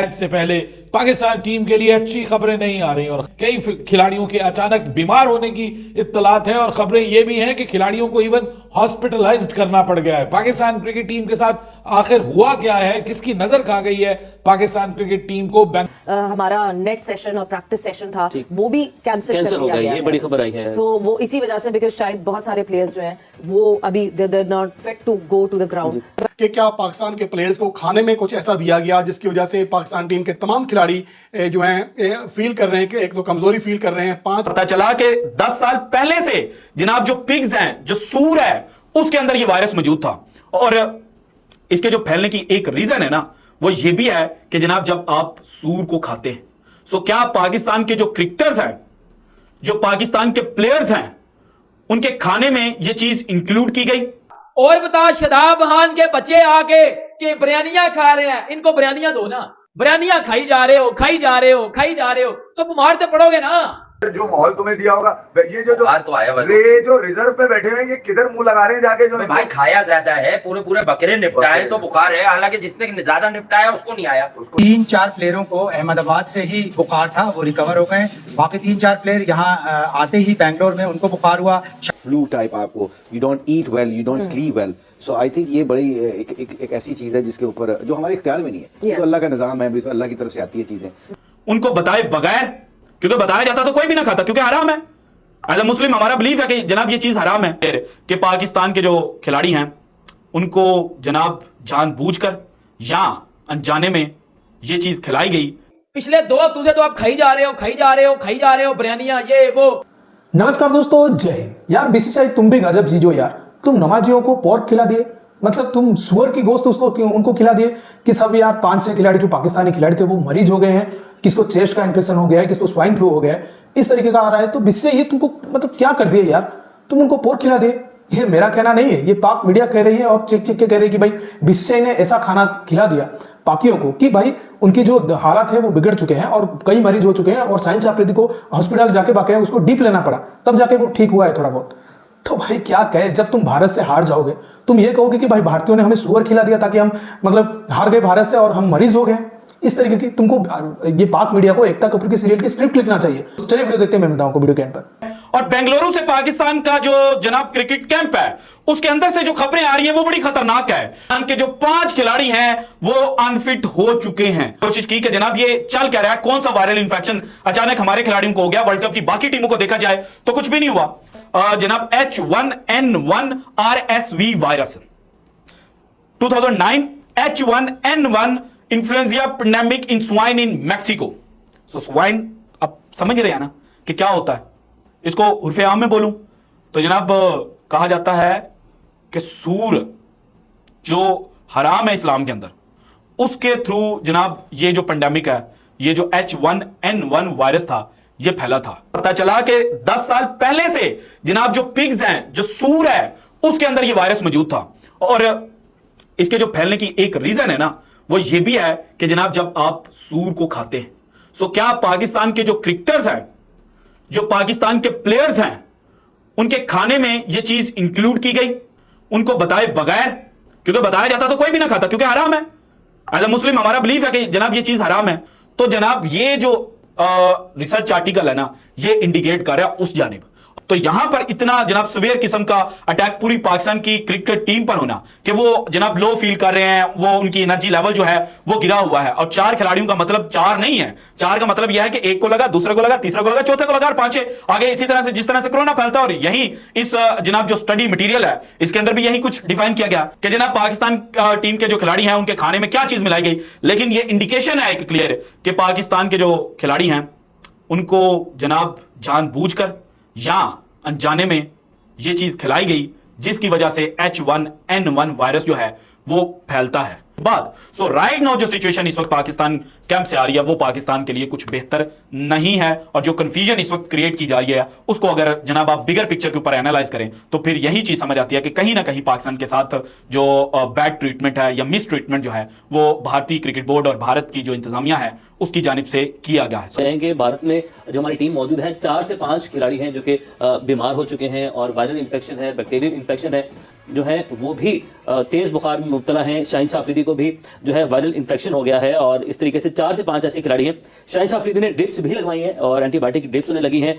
Match से पहले Pakistan team के लिए अच्छी खबरें नहीं आ रही और कई खिलाड़ियों के अचानक बीमार होने की इत्तलात है और खबरें ये भी हैं कि खिलाड़ियों को इवन हॉस्पिटलाइज्ड करना पड़ गया है। पाकिस्तान क्रिकेट टीम के साथ आखिर हुआ क्या है, किसकी नजर खा गई है पाकिस्तान क्रिकेट टीम को? हमारा नेट सेशन और प्रैक्टिस सेशन था वो भी कैंसिल कर हो दिया गया ये बड़ी खबर आई है। सो वो इसी वजह से बिकॉज शायद बहुत सारे प्लेयर्स जो हैं वो अभी they not fit to go to the ground. कि क्या पाकिस्तान के प्लेयर्स को खाने में कुछ ऐसा दिया गया जिसकी वजह से पाकिस्तान टीम के तमाम खिलाड़ी जो हैं फील कर रहे हैं कि एक तो कमजोरी फील कर रहे हैं। पता चला कि 10 साल पहले से जनाब जो पिग्स हैं, जो सूर है, उसके अंदर ये वायरस मौजूद था और इसके जो फैलने की एक रीजन है ना वो ये भी है कि जनाब जब आप सूर को खाते हैं, सो क्या पाकिस्तान के जो क्रिकेटर्स हैं, जो पाकिस्तान के प्लेयर्स हैं, उनके खाने में ये चीज इंक्लूड की गई? और बता शादाब खान के बच्चे आके कि बिरयानियां खा रहे हैं, इनको बिरयानियां दो ना, बिरयानियां खाई जा रहे हो, खाई जा रहे हो, खाई जा रहे हो तो बीमार तो पड़ोगे ना। जो माहौल तुम्हें दिया होगा, ये जो तो आया ये जो रिजर्व पे बैठे हुए ये किधर मुंह लगा रहे हैं जाके? जो भाई खाया ज्यादा है, पूरे बकरे निपटाए तो बुखार है, हालांकि जिसने ज्यादा निपटाया उसको नहीं आया। 3-4 प्लेयरों को अहमदाबाद से ही बुखार था, वो रिकवर हो गए। बाकी 3-4 प्लेयर यहाँ आते ही बैंगलोर में उनको बुखार हुआ। फ्लू टाइप आपको, you don't eat well, you don't sleep well. So I think ये बड़ी एक ऐसी चीज है जिसके ऊपर जो हमारे इख्तियार में नहीं है। तो अल्लाह का निजाम है, अल्लाह की तरफ से आती है चीजें। उनको बताए बगैर, क्योंकि बताया जाता तो कोई भी ना खाता क्योंकि हराम है। एज ए मुस्लिम हमारा बिलीफ है कि जनाब ये चीज हराम है कि पाकिस्तान के जो खिलाड़ी हैं उनको जनाब जानबूझकर या अनजाने में ये चीज खिलाई गई। पिछले 2 हफ्तों से तो आप खाई जा रहे हो, खाई जा रहे हो, खाई जा रहे हो बिरयानियां, ये वो। नमस्कार दोस्तों, जय हिंद। यार बीसीसीआई तुम भी गजब चीजो यार, तुम नमाजियों को पोर्क खिला दिए, मतलब तुम सुअर की गोश्त उनको खिला दिए कि सब यार 5-6 खिलाड़ी जो पाकिस्तानी खिलाड़ी थे वो मरीज हो गए हैं, किसको चेस्ट का इन्फेक्शन हो गया है, किसको स्वाइन फ्लू हो गया है, इस तरीके का आ रहा है। तो इससे ये तुमको मतलब क्या कर दिए यार, तुम उनको पोर्क खिला दिए। ये मेरा कहना नहीं है, ये पाक मीडिया कह रही है और चिक के कह रही है कि भाई बीसीसीआई ने ऐसा खाना खिला दिया पाकियों को कि भाई उनकी जो हालात है वो बिगड़ चुके हैं और कई मरीज हो चुके हैं और साइंस आफरीदी को हॉस्पिटल जाके बाकी उसको डीप लेना पड़ा, तब जाके वो ठीक हुआ है थोड़ा बहुत। तो भाई क्या कहे, जब तुम भारत से हार जाओगे तुम ये कहोगे कि भाई भारतीयों ने हमें सुअर खिला दिया ताकि हम मतलब हार गए भारत से और हम मरीज हो गए। इस तरीके की तुमको ये पाक मीडिया को एकता कपूर की सीरियल की स्क्रिप्ट लिखना चाहिए। तो चलिए वीडियो देखते हैं, मैं बताऊं को वीडियो के एंड पर। और बेंगलुरु से पाकिस्तान का जो जनाब क्रिकेट कैंप है उसके अंदर से जो खबरें आ रही हैं वो बड़ी खतरनाक है। उनके जो 5 खिलाड़ी हैं वो अनफिट हो चुके हैं। कोशिश की कि जनाब ये चल क्या रहा है, कौन सा वायरल इंफेक्शन अचानक हमारे खिलाड़ियों को हो गया। वर्ल्ड कप की बाकी टीमों को देखा जाए तो कुछ भी नहीं हुआ। जनाब H1N1 RSV virus 2009 H1N1 influenza pandemic इन स्वाइन इन मैक्सिको। सो स्वाइन आप समझ रहे हैं ना कि क्या होता है। इसको उर्फे आम में बोलूं तो जनाब कहा जाता है कि सूर जो हराम है इस्लाम के अंदर, उसके थ्रू जनाब ये जो पेंडेमिक है, ये जो H1N1 वायरस था ये फैला था। पता चला कि 10 साल पहले से जनाब जो पिग्स हैं, जो सूर है, उसके अंदर ये वायरस मौजूद था और इसके जो फैलने की एक रीजन है ना वो ये भी है कि जनाब जब आप सूर को खाते हैं, सो क्या पाकिस्तान के जो क्रिकेटर्स हैं, जो पाकिस्तान के प्लेयर्स हैं, उनके खाने में ये चीज इंक्लूड की गई? उनको बताए बगैर, क्योंकि बताया जाता तो कोई भी ना खाता क्योंकि हराम है। एज ए मुस्लिम हमारा बिलीफ है कि जनाब ये चीज हराम है। तो जनाब ये जो रिसर्च आर्टिकल है ना ये इंडिकेट कर रहा है उस जानिब। तो यहां पर इतना जनाब सवेयर किस्म का अटैक पूरी पाकिस्तान की क्रिकेट टीम पर होना कि वो जनाब लो फील कर रहे हैं, वो उनकी एनर्जी लेवल जो है वो गिरा हुआ है। और 4 खिलाड़ियों का मतलब 4 नहीं है, 4 का मतलब यह है कि एक को लगा, दूसरे को लगा, तीसरे को लगा, चौथे को लगा और 5 आगे। इसी तरह से जिस तरह से कोरोना फैलता है और यही इस जनाब जो स्टडी मटीरियल है इसके अंदर भी यही कुछ डिफाइन किया गया कि जनाब पाकिस्तान टीम के जो खिलाड़ी हैं उनके खाने में क्या चीज मिलाई गई। लेकिन ये इंडिकेशन है एक क्लियर कि पाकिस्तान के जो खिलाड़ी हैं उनको जनाब जानबूझकर या अनजाने में ये चीज खिलाई गई जिसकी वजह से H1N1 वायरस जो है वो फैलता है। बात सो राइट नाउ जो सिचुएशन इस वक्त पाकिस्तान कैंप से आ रही है वो पाकिस्तान के लिए कुछ बेहतर नहीं है और जो कंफ्यूजन इस वक्त क्रिएट की जा रही है उसको अगर जनाब आप बिगर पिक्चर के ऊपर एनालाइज करें तो फिर यही चीज समझ आती है कि कहीं ना कहीं पाकिस्तान के साथ जो बैड ट्रीटमेंट है या मिस ट्रीटमेंट जो है वो भारतीय क्रिकेट बोर्ड और भारत की जो इंतजामिया है उसकी जानिब से किया गया है। भारत में जो हमारी टीम मौजूद है 4 से 5 खिलाड़ी हैं जो कि बीमार हो चुके हैं और वायरल इन्फेक्शन है, बैक्टीरियल इन्फेक्शन है। जो है वो भी तेज बुखार में मुब्तला हैं। शाहीन शाह अफरीदी को भी जो है वायरल इन्फेक्शन हो गया है और इस तरीके से 4 से 5 ऐसे खिलाड़ी हैं। शाहीन शाह अफरीदी ने ड्रिप्स भी लगवाई हैं और एंटीबायोटिक ड्रिप्स उन्हें लगी हैं।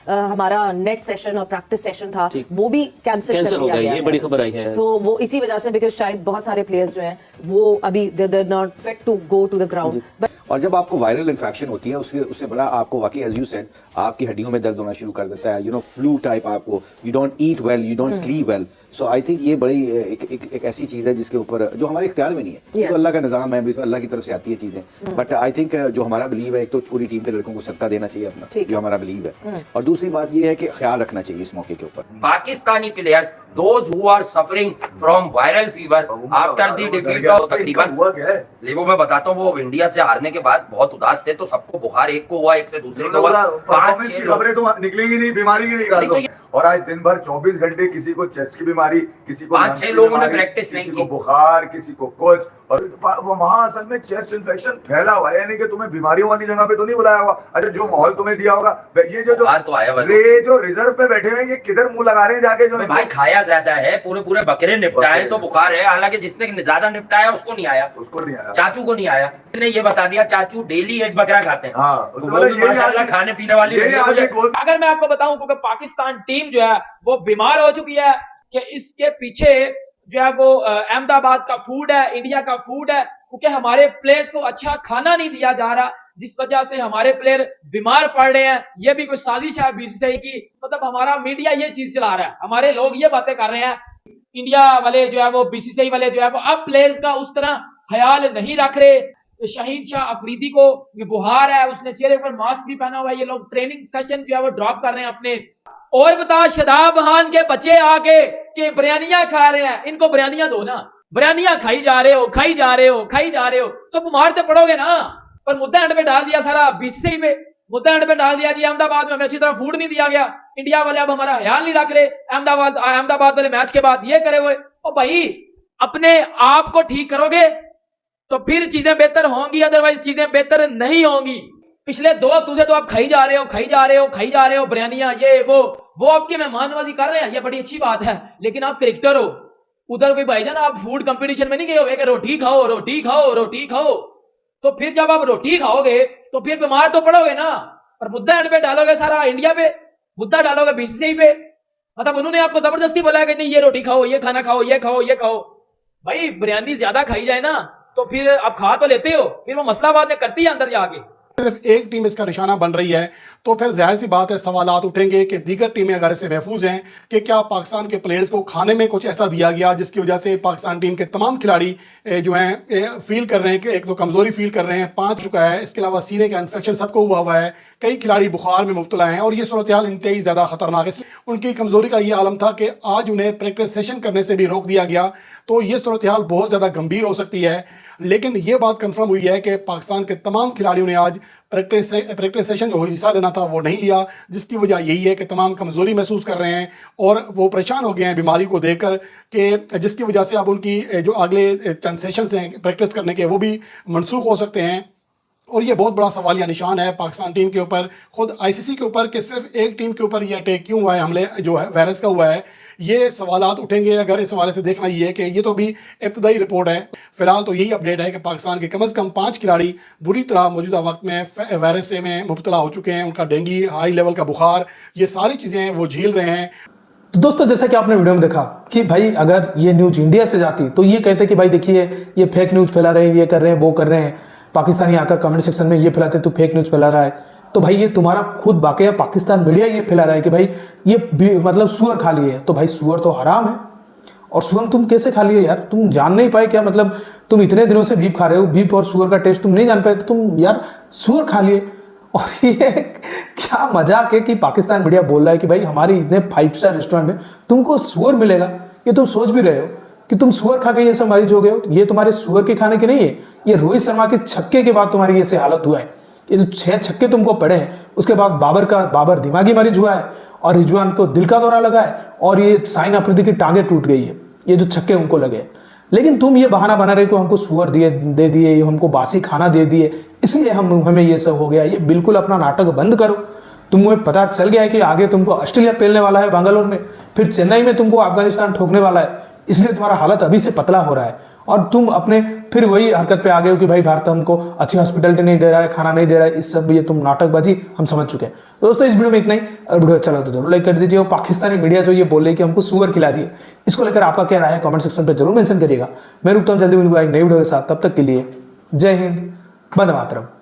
हमारा नेट सेशन और प्रैक्टिस सेशन था वो भी कैंसिल हो गया, ये बड़ी खबर आई है। सो वो इसी वजह से, बिकॉज शायद बहुत सारे प्लेयर्स जो हैं वो अभी they not fit to go to the ground. और जब आपको वायरल इन्फेक्शन होती है उससे बड़ा आपको वाकई एज यू सेड आपकी हड्डियों में दर्द होना शुरू कर देता है, फ्लू टाइप आपको, you don't eat well, you don't sleep well. So I think ये बड़ी एक ऐसी चीज़ है जिसके ऊपर जो हमारे इख्तियार में नहीं है, तो अल्लाह का निज़ाम है, अल्लाह की तरफ से आती है चीज़ें। बट आई थिंक जो हमारा बिलीव है, एक तो पूरी टीम के लड़कों को सदका देना चाहिए अपना, जो हमारा बिलीव है, और दूसरी बात ये है कि ख्याल रखना चाहिए इस मौके के ऊपर। Pakistani players those who are suffering from viral fever after the defeat of तकरीबन लेवो में बताता हूँ, वो इंडिया से हारने के बाद बहुत उदास थे, तो सबको बुखार एक को हुआ, एक से दूसरे को हुआ, 5-6 खबरें तो निकलेगी नहीं, बीमारी की नहीं। और आज दिन भर 24 घंटे किसी को चेस्ट की बीमारी, किसी को 5-6 लोगों ने प्रैक्टिस नहीं की, किसी को बुखार, किसी को कुछ, और वो वहां असल में चेस्ट इन्फेक्शन फैला हुआ है, यानी कि तुम्हें बीमारियों वाली जगह पे तो नहीं बुलाया हुआ। अच्छा, जो माहौल तुम्हें दिया होगा, ये जो रिजर्व पे बैठे हुए, ये किधर मुंह लगा रहे हैं जाके? जो भाई खाया ज्यादा है, पूरे बकरे निपटाए तो बुखार है, हालांकि जिसने ज्यादा निपटाया उसको नहीं आया, चाचू को नहीं आया। ने ये बता दिया चाचू डेली एक बकरा खाते हैं। माशाल्लाह खाने पीने वाली। अगर मैं आपको बताऊं, क्योंकि पाकिस्तान टीम जो है वो बीमार हो चुकी है, कि इसके पीछे जो है वो अहमदाबाद का फूड है, इंडिया का फूड है, क्योंकि हमारे प्लेयर्स को अच्छा खाना नहीं दिया जा रहा, जिस वजह से हमारे प्लेयर बीमार पड़ रहे हैं। ये भी कोई साजिश है बीसीसीआई की, मतलब हमारा मीडिया ये चीज चला रहा है, हमारे लोग ये बातें कर रहे हैं। इंडिया वाले जो है वो, बीसीसीआई वाले जो है वो अब प्लेयर्स का उस तरह ख्याल नहीं रख रहे। शाहीन शाह अफरीदी को ये बुखार है, उसने चेहरे पर मास्क भी पहना हुआ है, ये लोग ट्रेनिंग सेशन जो है वो ड्रॉप कर रहे हैं अपने। और बता, शादाब खान के बच्चे आके के बिरयानियां खा रहे हैं, इनको बिरयानियां दो ना, बिरयानियां खाई जा रहे हो, खाई जा रहे हो, खाई जा रहे हो, तो बीमार तो पड़ोगे ना। पर मुद्दा एंड पे डाल दिया सारा बीसीसीआई पे, मुद्दा एंड पे डाल दिया जी अहमदाबाद में हमें अच्छी तरह फूड नहीं दिया गया, इंडिया वाले अब हमारा ख्याल नहीं रख रहे, अहमदाबाद वाले मैच के बाद ये करे हुए। ओ भाई, अपने आप को ठीक करोगे तो फिर चीजें बेहतर होंगी, अदरवाइज चीजें बेहतर नहीं होंगी। पिछले 2 हफ्तों से तो आप खाई जा रहे हो, खाई जा रहे हो, खाई जा रहे हो बिरयानियां, ये वो आपकी मेहमानबाजी कर रहे हैं, ये बड़ी अच्छी बात है, लेकिन आप क्रिकेटर हो। उधर कोई भाईजान आप फूड कंपटीशन में नहीं गए हो कि रोटी खाओ, रोटी खाओ, रोटी खाओ, तो फिर जब आप रोटी खाओगे तो फिर बीमार तो पड़ोगे ना। और मुद्दा एंड पे डालोगे सारा इंडिया पे, मुद्दा डालोगे बीसीसीआई पे, मतलब उन्होंने आपको जबरदस्ती बोला कि नहीं ये रोटी खाओ, ये खाना खाओ, ये खाओ, ये खाओ। भाई बिरयानी ज्यादा खाई जाए ना तो फिर आप खा तो लेते हो, फिर वो मसला बाद में करती है अंदर जाके। सिर्फ एक टीम इसका निशाना बन रही है, तो फिर जाहिर सी बात है सवालात उठेंगे कि दीगर टीमें अगर इससे महफूज हैं कि क्या पाकिस्तान के प्लेयर्स को खाने में कुछ ऐसा दिया गया जिसकी वजह से पाकिस्तान टीम के तमाम खिलाड़ी जो हैं फील कर रहे हैं कि एक तो कमज़ोरी फील कर रहे हैं, 5 चुका है, इसके अलावा सीने का इन्फेक्शन सबको हुआ है, कई खिलाड़ी बुखार में मुब्तला हैं, और ये सूरत हाल इंतहाई ज़्यादा खतरनाक है। उनकी कमज़ोरी का ये आलम था कि आज उन्हें प्रैक्टिस सेशन करने से भी रोक दिया गया, तो ये सूरत हाल बहुत ज़्यादा गंभीर हो सकती है। लेकिन ये बात कंफर्म हुई है कि पाकिस्तान के तमाम खिलाड़ियों ने आज प्रैक्टिस सेशन जो हिस्सा लेना था वो नहीं लिया, जिसकी वजह यही है कि तमाम कमज़ोरी महसूस कर रहे हैं और वो परेशान हो गए हैं बीमारी को देखकर, कि जिसकी वजह से अब उनकी जो अगले चंद सेशंस हैं प्रैक्टिस करने के वो भी मनसूख हो सकते हैं। और ये बहुत बड़ा सवालिया निशान है पाकिस्तान टीम के ऊपर, खुद आईसीसी के ऊपर, कि सिर्फ एक टीम के ऊपर ये अटैक क्यों हुआ है, हमले जो है वायरस का हुआ है, ये सवालात उठेंगे। अगर इस हवाले से देखना ये है कि ये तो भी इब्तदाई रिपोर्ट है, फिलहाल तो यही अपडेट है कि पाकिस्तान के कम से कम 5 खिलाड़ी बुरी तरह मौजूदा वक्त में वायरस से में मुब्तला हो चुके हैं, उनका डेंगू, हाई लेवल का बुखार, ये सारी चीज़ें वो झेल रहे हैं। तो दोस्तों, जैसा कि आपने वीडियो में देखा कि भाई अगर ये न्यूज़ इंडिया से जाती तो ये कहते कि भाई देखिए ये फेक न्यूज़ फैला रहे हैं, ये कर रहे हैं, वो कर रहे हैं, पाकिस्तानी आकर कमेंट सेक्शन में ये फैलाते तो फेक न्यूज़ फैला रहा है। तो भाई ये तुम्हारा खुद बाकाया पाकिस्तान मीडिया ये फैला रहा है कि भाई ये मतलब सुअर खा लिए है, तो भाई सुअर तो हराम है, और सुअर तुम कैसे खा लिए यार? तुम जान नहीं पाए क्या? मतलब तुम इतने दिनों से बीफ खा रहे हो, बीफ और सुअर का टेस्ट तुम नहीं जान पाए, तो तुम यार सुअर खा लिए। और ये क्या मजाक है कि पाकिस्तान मीडिया बोल रहा है कि भाई हमारे इतने 5 स्टार रेस्टोरेंट में तुमको सुअर मिलेगा। ये तुम सोच भी रहे हो कि तुम सुअर खा के ये सब मरीज हो गए हो? ये तुम्हारे सुअर के खाने के नहीं है, ये रोहित शर्मा के छक्के के बाद तुम्हारी ऐसे हालत हुआ है। ये जो 6 छक्के तुमको पड़े हैं, उसके बाद बाबर दिमागी मरीज हुआ है, और रिजवान को दिल का दौरा लगा है, और ये शाहीन अफरीदी की टांगे टूट गई है, ये जो छक्के उनको लगे। लेकिन तुम ये बहाना बना रहे हो, हमको सुअर दे दिए, हमको बासी खाना दे दिए, इसलिए हमें ये सब हो गया। ये बिल्कुल अपना नाटक बंद करो। तुम्हें पता चल गया है कि आगे तुमको ऑस्ट्रेलिया पेलने वाला है बेंगलोर में, फिर चेन्नई में तुमको अफगानिस्तान ठोकने वाला है, इसलिए तुम्हारा हालत अभी से पतला हो रहा है और तुम अपने फिर वही हरकत पे आ गए हो कि भाई भारत हमको अच्छी हॉस्पिटलिटी नहीं दे रहा है, खाना नहीं दे रहा है, इस सब ये तुम नाटकबाजी हम समझ चुके हैं। दोस्तों इस वीडियो में इतना ही। अगर वीडियो अच्छा लगा तो जरूर लाइक कर दीजिए। और पाकिस्तानी मीडिया जो ये बोल रही है कि हमको सुअर खिला दिए, इसको लेकर आपका क्या राय है कमेंट सेक्शन पर जरूर मेंशन करिएगा। मैं रुकता हूँ जल्दी मिलूंगा एक नई वीडियो के साथ, तब तक के लिए जय हिंद, वंदे मातरम।